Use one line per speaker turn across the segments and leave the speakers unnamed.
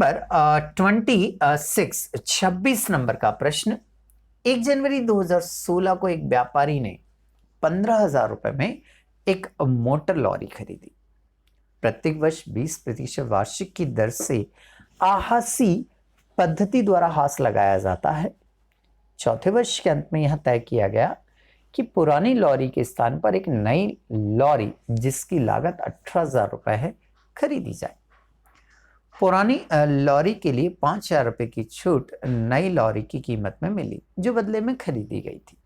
Number 26 number का प्रश्न। 1 जनवरी 2016 को एक व्यापारी ने 15,000 रुपए में एक मोटर लॉरी खरीदी। प्रत्येक वर्ष 20% वार्षिक की दर से आहासी पद्धति द्वारा हास लगाया जाता है। चौथे वर्ष के अंत में यह तय किया गया कि पुरानी लॉरी के स्थान पर एक नई लॉरी जिसकी लागत 18,000 रुपए है खरीदी जाए। पुरानी लॉरी के लिए 5,000 रुपए की छूट नई लॉरी की कीमत में मिली जो बदले में खरीदी गई थी।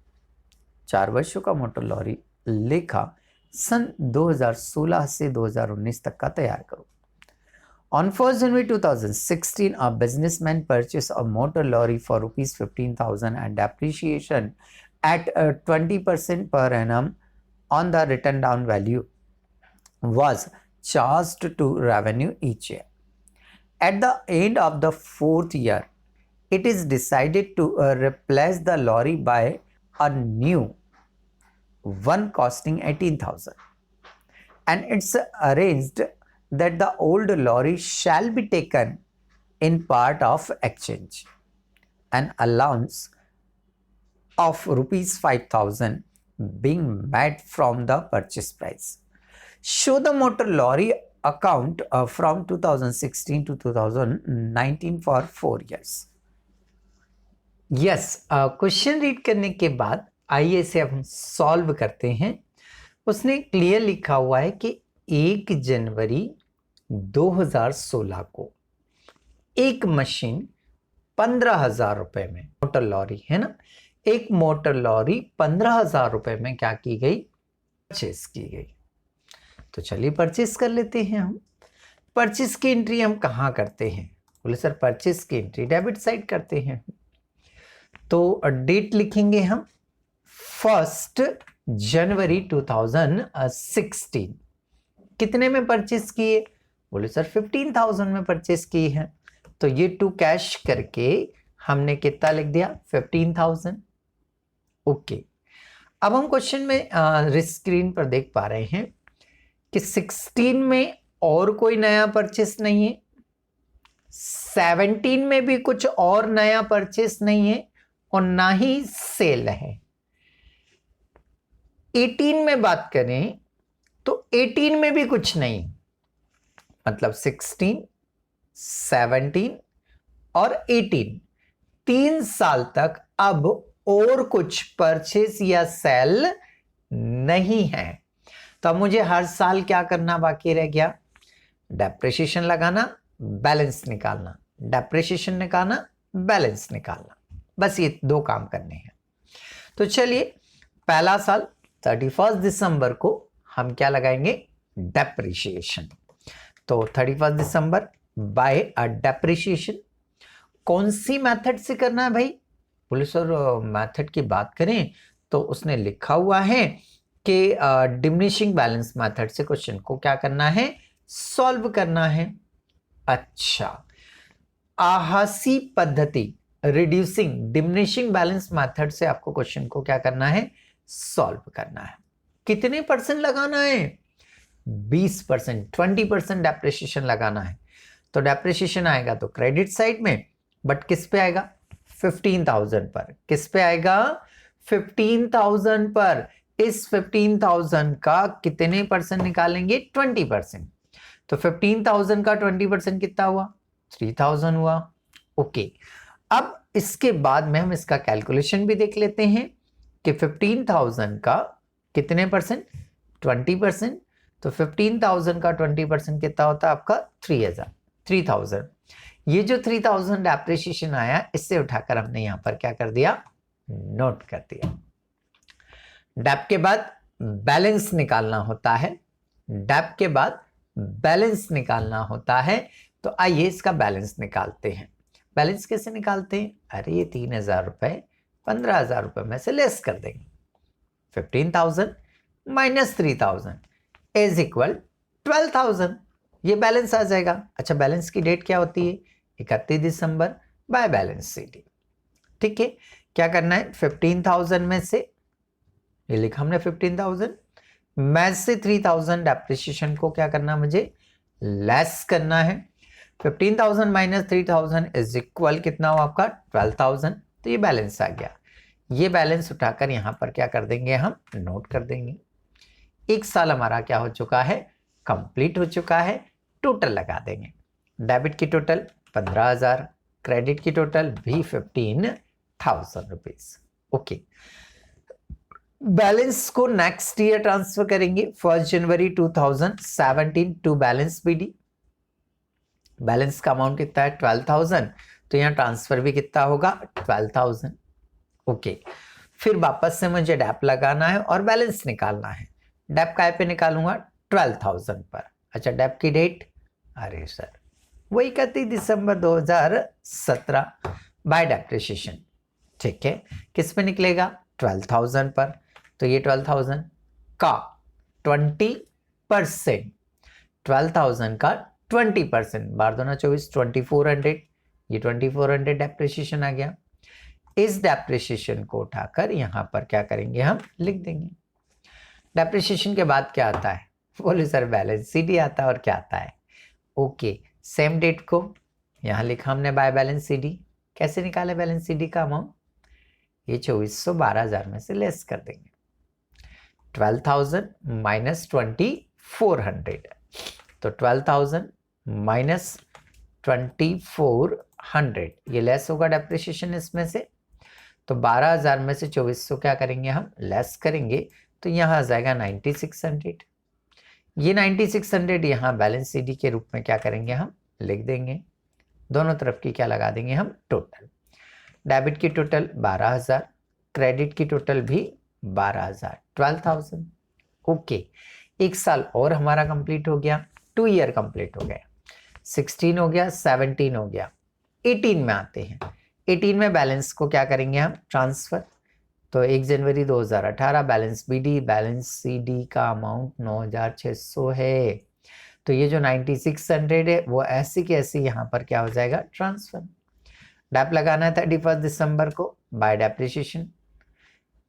4 वर्षों का मोटर लॉरी लेखा सन 2016 से 2019 तक का तैयार करो। On 1st January 2016, a businessman purchased a motor lorry for rupees 15,000 and depreciation at 20% per annum on the written down value was charged to revenue each year. At the end of the 4th year, it is decided to replace the lorry by a new one costing 18,000, and it's arranged that the old lorry shall be taken in part of exchange. An allowance of rupees 5,000 being made from the purchase price. Show the motor lorry account from 2016 to 2019 for 4 years. Yes, question read करने के बाद आइए इसे हम solve करते हैं। उसने clear लिखा हुआ है कि 1 जनवरी 2016 को एक मशीन 15,000 रुपए में, मोटर लॉरी है ना, एक मोटर लॉरी 15,000 रुपए में क्या की गई, परचेस की गई। तो चलिए परचेस कर लेते हैं। हम परचेस की एंट्री हम कहाँ करते हैं? बोले सर परचेस की एंट्री डेबिट साइड करते हैं। तो डेट लिखेंगे हम 1 जनवरी 2016। कितने में परचेस किए? बोले सर 15,000 में परचेस की है। तो ये टू कैश करके हमने कितना लिख दिया, 15,000। ओके, अब हम क्वेश्चन में स्क्रीन पर देख पा रहे हैं कि 16 में और कोई नया परचेस नहीं है, 17 में भी कुछ और नया परचेस नहीं है और ना ही सेल है। 18 में बात करें तो 18 में भी कुछ नहीं, मतलब 16, 17 और 18, 3 साल तक अब और कुछ परचेस या सेल नहीं है। तो अब मुझे हर साल क्या करना बाकी रह गया? डेप्रिसिएशन लगाना, बैलेंस निकालना, डेप्रिसिएशन निकालना, बैलेंस निकालना, बस ये 2 काम करने हैं। तो चलिए पहला साल 31 दिसंबर को हम क्या लगाएंगे, डेप्रिसिएशन। तो 31 दिसंबर बाय अ डेप्रिसिएशन। कौन सी मेथड से करना है भाई? बोले सर मेथड की बात करें तो उसने लिखा हुआ है कि डिमिनिशिंग बैलेंस मेथड से क्वेश्चन को क्या करना है, सॉल्व करना है। अच्छा, आहासी पद्धति, रिड्यूसिंग डिमिनिशिंग बैलेंस मेथड से आपको क्वेश्चन को क्या करना है, सॉल्व करना है। कितने परसेंट लगाना है? 20%, 20% डेप्रिसिएशन लगाना है। तो डेप्रिसिएशन आएगा तो क्रेडिट साइड में, बट किस पे आएगा, 15,000 पर। किस पे आएगा, 15,000 पर। इस 15,000 का कितने परसेंट निकालेंगे, 20%। तो 15,000 का 20% कितना हुआ, 3,000 हुआ। ओके, अब इसके बाद में हम इसका कैलकुलेशन भी देख लेते हैं कि 15,000 का कितने परसेंट, 20%। तो 15,000 का 20% कितना होता है आपका, 3,000। ये जो 3,000 डेप्रिसिएशन आया, इससे उठाकर हमने यहां पर क्या कर दिया, नोट कर दिया। डेप के बाद बैलेंस निकालना होता है, डेप के बाद बैलेंस निकालना होता है। तो आइए इसका बैलेंस निकालते हैं। बैलेंस कैसे निकालते हैं? अरे ये 3,000 रुपए 15,000 रुपए में से लेस कर देंगे। 15,000 माइनस 3,000 इज इक्वल 12,000। ये बैलेंस आ जाएगा। अच्छा, बैलेंस की डेट क्या होती है, 31 दिसंबर बाय बैलेंस शीट। ठीक है, क्या करना है, 15,000 में से, ये लिखा हमने 15,000 में से 3,000 डेप्रिसिएशन को क्या करना, मुझे लेस करना है। 15,000 माइनस 3,000 इज इक्वल कितना हो आपका 12,000। तो ये बैलेंस आ गया। ये बैलेंस उठाकर यहाँ पर क्या कर देंगे, हम नोट कर देंगे। एक साल हमारा क्या हो चुका है, कंप्लीट हो चुका है। टोटल लगा देंगे। डेबिट की टोटल 15,000, क्रेडिट की टोटल भी 15,000 रुपीज। ओके, बैलेंस को नेक्स्ट ईयर ट्रांसफर करेंगे 1 जनवरी 2017 टू बैलेंस बीडी। बैलेंस का अमाउंट कितना है 12,000, तो यहाँ ट्रांसफर भी कितना होगा 12,000। ओके, फिर वापस से मुझे डैप लगाना है और बैलेंस निकालना है। डैप काय पे निकालूंगा 12,000 पर। अच्छा, डैप की डेट, अरे सर वही 31 दिसंबर 2017 बाय डेप्रिसिएशन। ठीक है, किस पे निकलेगा 12,000 पर। तो ये 12,000 का 20%, 12,000 का 20%, 12×2 = 2400, ये 2400 डेप्रिसिएशन आ गया। इस डेप्रिसिएशन को उठाकर यहां पर क्या करेंगे, हम लिख देंगे। डेप्रिसिएशन के बाद क्या आता है, बोले सर बैलेंस सीडी आता है। और क्या आता है, ओके, सेम डेट को यहां लिखा हमने बाय बैलेंस सीडी। कैसे निकाले बैलेंस सीडी का अमाउंट, ये 2400 12,000 में से लेस कर देंगे। 12,000 माइनस 2400, तो 12,000 माइनस 2400, ये लेस होगा डेप्रिसिएशन इसमें से। तो 12,000 में से 2400 क्या करेंगे, हम लेस करेंगे। तो यहाँ आ जाएगा 9600। ये 9600 यहाँ बैलेंस सीडी के रूप में क्या करेंगे, हम लिख देंगे। दोनों तरफ की क्या लगा देंगे, हम टोटल। डेबिट की टोटल 12,000, क्रेडिट की टोटल भी 12,000, 12,000। ओके, एक साल और हमारा कंप्लीट हो गया, 2 ईयर कंप्लीट हो गया। 16 हो गया, 17 हो गया, 18 में आते हैं। 18 में बैलेंस को क्या करेंगे, हम ट्रांसफर। तो 1 जनवरी 2018 बैलेंस बीडी, बैलेंस सीडी का अमाउंट 9,600 है। तो ये जो 9600 है वो ऐसी की ऐसी यहाँ पर क्या हो जाएगा, ट्रांसफर। डैप लगाना है 31 दिसंबर को बाय डेप्रिसिएशन।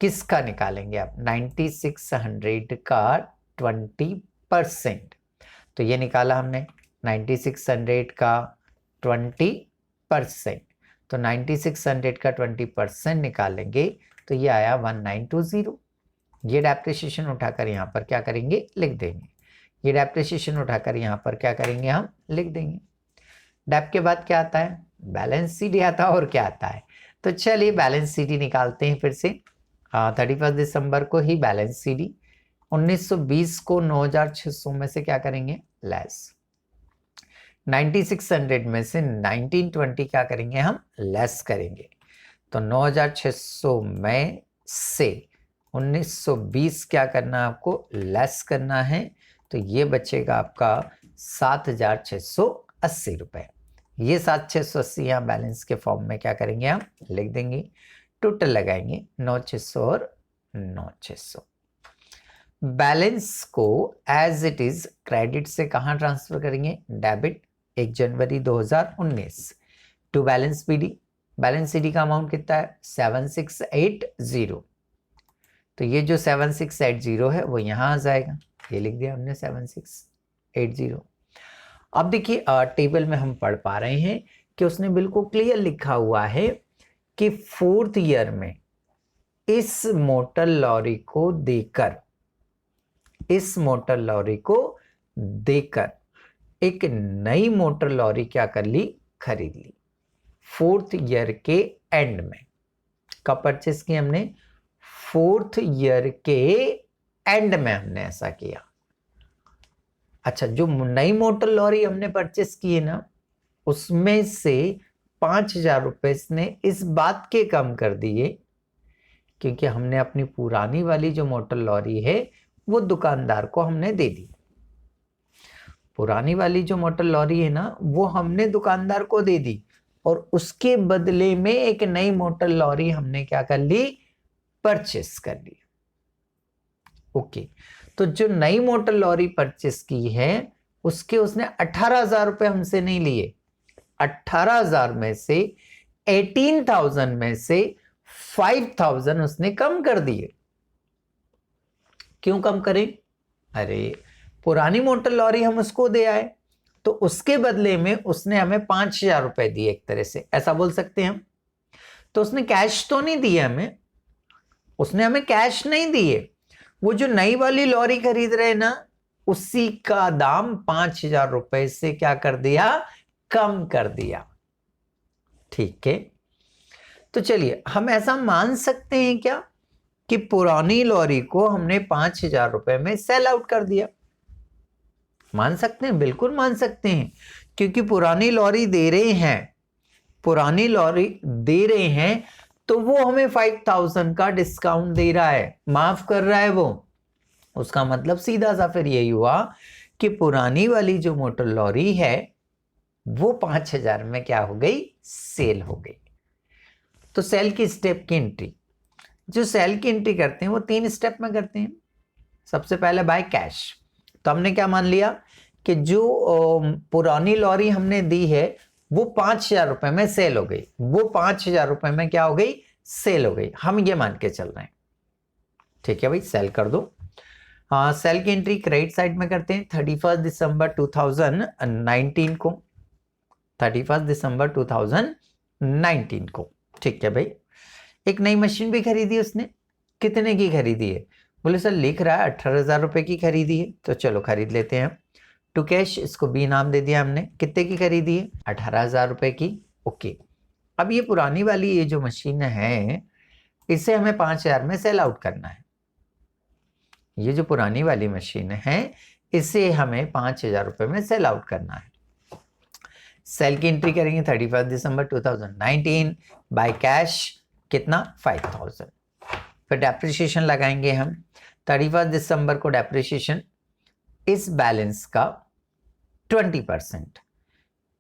किसका निकालेंगे आप, 9600 का 20%। तो ये निकाला हमने 9600 का 20%। तो 9600 का 20% निकालेंगे तो ये आया 1920। ये डेप्रिसिएशन उठाकर यहाँ पर क्या करेंगे, लिख देंगे। ये डेप्रिसिएशन उठाकर यहाँ पर क्या करेंगे, हम लिख देंगे। डेप के बाद क्या आता है, बैलेंस सीडी आता है। और क्या आता है, तो चलिए बैलेंस सीडी निकालते हैं फिर से। 31 दिसंबर को ही बैलेंस सीडी, 1920 को 9,600 में से क्या करेंगे, लेस। 9600 में से 1920 क्या करेंगे, हम लेस करेंगे। तो 9,600 में से 1920 क्या करना है आपको, लेस करना है। तो ये बचेगा आपका 7,680 रुपए। ये 7,680 यहाँ बैलेंस के फॉर्म में क्या करेंगे, हम लिख देंगे। टोटल लगाएंगे 9,600 और 9,600। बैलेंस को एज इट इज क्रेडिट से कहाँ ट्रांसफर करेंगे, debit 1 January 2019 to balance BD. Balance CD का अमाउंट कितना है 7680। तो ये जो 7680 है वो यहाँ आ जाएगा, ये लिख दिया हमने 7680। अब देखिए टेबल में हम पढ़ पा रहे हैं कि उसने बिल्कुल क्लियर लिखा हुआ है कि 4th ईयर में इस मोटर लॉरी को देकर, इस मोटर लॉरी को देकर एक नई मोटर लॉरी क्या कर ली, खरीद ली। 4th ईयर के एंड में कब परचेस की हमने, 4th ईयर के एंड में हमने ऐसा किया। अच्छा, जो नई मोटर लॉरी हमने परचेस की है ना, उसमें से 5,000 रुपए ने इस बात के कम कर दिए क्योंकि हमने अपनी पुरानी वाली जो मोटर लॉरी है वो दुकानदार को हमने दे दी। पुरानी वाली जो मोटर लॉरी है ना वो हमने दुकानदार को दे दी और उसके बदले में एक नई मोटर लॉरी हमने क्या कर ली, परचेस कर ली। ओके, तो जो नई मोटर लॉरी परचेस की है उसके उसने 18,000 रुपए हमसे नहीं लिए। 18,000 में से 18,000 में से 5,000 उसने कम कर दिए। क्यों कम करें, अरे पुरानी मोटर लॉरी हम उसको दे आए तो उसके बदले में उसने हमें 5,000 रुपए दिए, एक तरह से ऐसा बोल सकते हैं हम। तो उसने कैश तो नहीं दिए हमें, उसने हमें कैश नहीं दिए, वो जो नई वाली लॉरी खरीद रहे ना उसी का दाम 5,000 रुपए से क्या कर दिया, कम कर दिया। ठीक है, तो चलिए हम ऐसा मान सकते हैं क्या कि पुरानी लॉरी को हमने 5,000 रुपए में सेल आउट कर दिया। मान सकते हैं, बिल्कुल मान सकते हैं, क्योंकि पुरानी लॉरी दे रहे हैं, पुरानी लॉरी दे रहे हैं तो वो हमें 5,000 का डिस्काउंट दे रहा है, माफ कर रहा है वो। उसका मतलब सीधा सा फिर यही हुआ कि पुरानी वाली जो मोटर लॉरी है वो 5,000 में क्या हो गई, सेल हो गई। तो सेल की स्टेप की एंट्री, जो सेल की एंट्री करते हैं वो 3 स्टेप में करते हैं। सबसे पहले बाय कैश, तो हमने क्या मान लिया कि जो पुरानी लॉरी हमने दी है वो 5,000 रुपए में सेल हो गई, वो 5,000 रुपए में क्या हो गई, सेल हो गई, हम ये मान के चल रहे हैं। ठीक है भाई, सेल कर दो। हाँ, सेल की एंट्री क्रेडिट साइड में करते हैं 31 दिसंबर 2019 को, 31 दिसंबर 2019 को। ठीक है भाई, एक नई मशीन भी खरीदी उसने, कितने की खरीदी है, बोले सर लिख रहा है 18,000 रुपए की खरीदी है, तो चलो खरीद लेते हैं। टू कैश, इसको बी नाम दे दिया हमने, कितने की खरीदी है, 18,000 रुपए की। ओके, अब ये पुरानी वाली ये जो मशीन है इसे हमें 5,000 में सेल आउट करना है। ये जो पुरानी वाली मशीन है इसे हमें 5,000 रुपए में सेल आउट करना है। सेल की एंट्री करेंगे 31 दिसंबर 2019 बाय कैश, कितना, 5,000। फिर डेप्रिसिएशन लगाएंगे हम 31 दिसंबर को, डेप्रिसिएशन इस बैलेंस का 20%,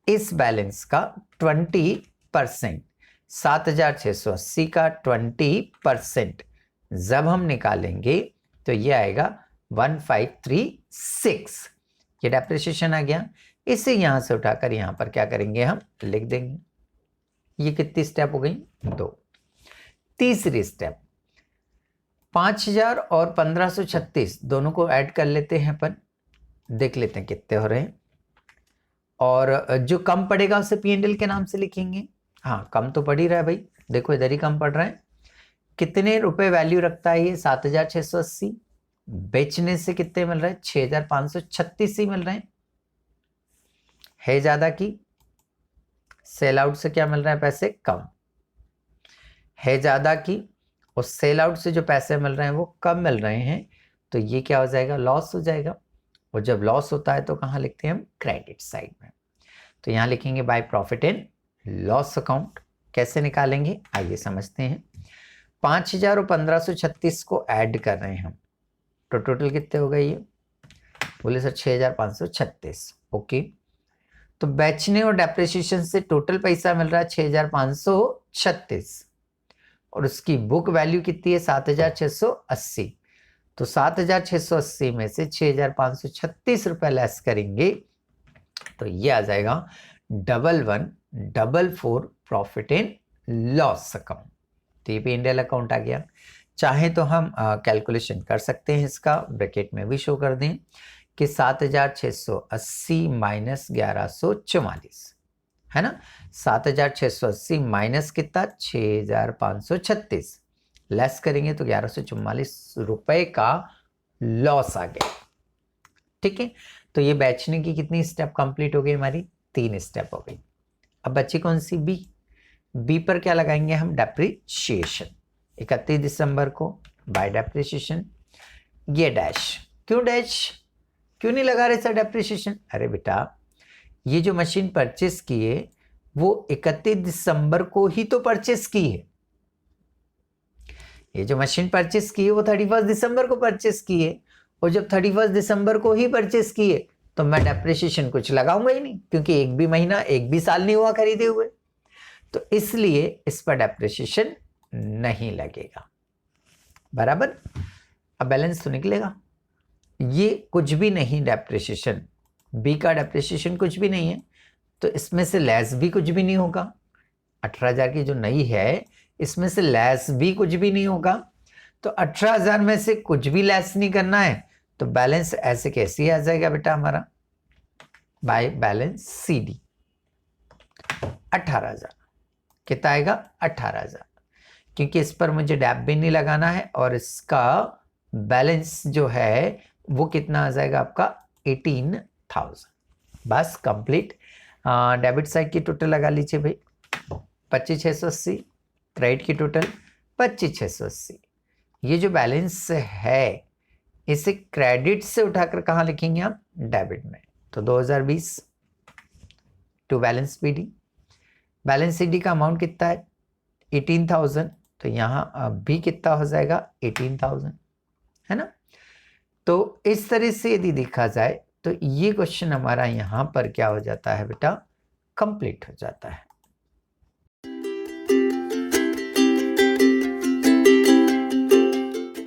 इस बैलेंस का 20%, 7,680 का 20% जब हम निकालेंगे तो ये आएगा 1536, ये डेप्रिसिएशन आ गया। इसे यहां से उठाकर यहां पर क्या करेंगे, हम लिख देंगे। ये कितनी स्टेप हो गई, 2। तीसरी स्टेप, 5,000 और 1536 दोनों को ऐड कर लेते हैं अपन, देख लेते हैं कितने हो रहे हैं, और जो कम पड़ेगा उसे P&L के नाम से लिखेंगे। हाँ, कम तो पड़ ही रहा है भाई, देखो इधर ही कम पड़ रहा है। कितने रुपए वैल्यू रखता है ये, 7,680, बेचने से कितने मिल रहे हैं, 6,536 ही मिल रहे हैं। है ज्यादा की, सेल आउट से क्या मिल रहा है, पैसे कम है, ज्यादा की और सेल आउट से जो पैसे मिल रहे हैं वो कम मिल रहे हैं, तो ये क्या हो जाएगा, लॉस हो जाएगा। और जब लॉस होता है तो कहाँ लिखते हैं हम, क्रेडिट साइड में। तो यहाँ लिखेंगे by profit and loss account. कैसे निकालेंगे, आइए समझते हैं। 5,000 और 1536 को ऐड कर रहे हैं हम, तो टोटल कितने हो गए ये, बोले सर 6,536। ओके, तो बेचने और डेप्रिसिएशन से टोटल पैसा मिल रहा है 6,536, और उसकी बुक वैल्यू कितनी है, 7,680। तो 7,680 में से 6,536 रुपए लेस करेंगे तो ये आ जाएगा 11,144 प्रॉफिट एंड लॉस अकाउंट। तो ये P&L अकाउंट आ गया। चाहे तो हम कैलकुलेशन कर सकते हैं, इसका ब्रैकेट में भी शो कर दें कि 7,680 माइनस 1,144 है ना, 7,680 माइनस कितना, 6,536 लेस करेंगे तो 1,144 रुपए का लॉस आ गया। ठीक है, तो ये बेचने की कितनी स्टेप कंप्लीट हो गई हमारी, 3 स्टेप हो गई। अब बची कौन सी, बी। बी पर क्या लगाएंगे हम, डेप्रिसिएशन। 31 दिसंबर को बाय डेप्रिसिएशन, ये डैश, क्यों डैश, क्यों नहीं लगा रहे सर डेप्रिसिएशन, अरे बेटा ये जो मशीन परचेस की है वो 31 दिसंबर को ही तो परचेस की है, ये जो मशीन परचेस की है वो 31 दिसंबर को परचेस की है, और जब 31 दिसंबर को ही परचेस की है तो मैं डेप्रिसिएशन कुछ लगाऊंगा ही नहीं, क्योंकि एक भी महीना एक भी साल नहीं हुआ खरीदे हुए, तो इसलिए इस पर डेप्रिसिएशन नहीं लगेगा। बराबर, अब बैलेंस तो निकलेगा, ये कुछ भी नहीं डेप्रिसिएशन, बी का डेप्रिसिएशन कुछ भी नहीं है, तो इसमें से लेस भी कुछ भी नहीं होगा। 18,000 की जो नई है इसमें से लेस भी कुछ भी नहीं होगा, तो 18,000 में से कुछ भी लेस नहीं करना है, तो बैलेंस ऐसे कैसे आ जाएगा बेटा हमारा, बाय बैलेंस सी डी 18,000। कितना आएगा? 18,000, क्योंकि इस पर मुझे डैप भी नहीं लगाना है और इसका बैलेंस जो है वो कितना आ जाएगा आपका? 18,000। बस कंप्लीट। डेबिट साइड की टोटल लगा लीजिए भाई, 25,680। क्रेडिट की टोटल 25,680। ये जो बैलेंस है इसे क्रेडिट से उठाकर कहाँ लिखेंगे आप? डेबिट में। तो 2020 to balance BD. Balance CD का अमाउंट कितना है? 18,000। तो यहाँ अभी कितना हो जाएगा? 18,000, है ना। तो इस तरह से यदि देखा जाए तो ये क्वेश्चन हमारा यहाँ पर क्या हो जाता है बेटा? कंप्लीट हो जाता है।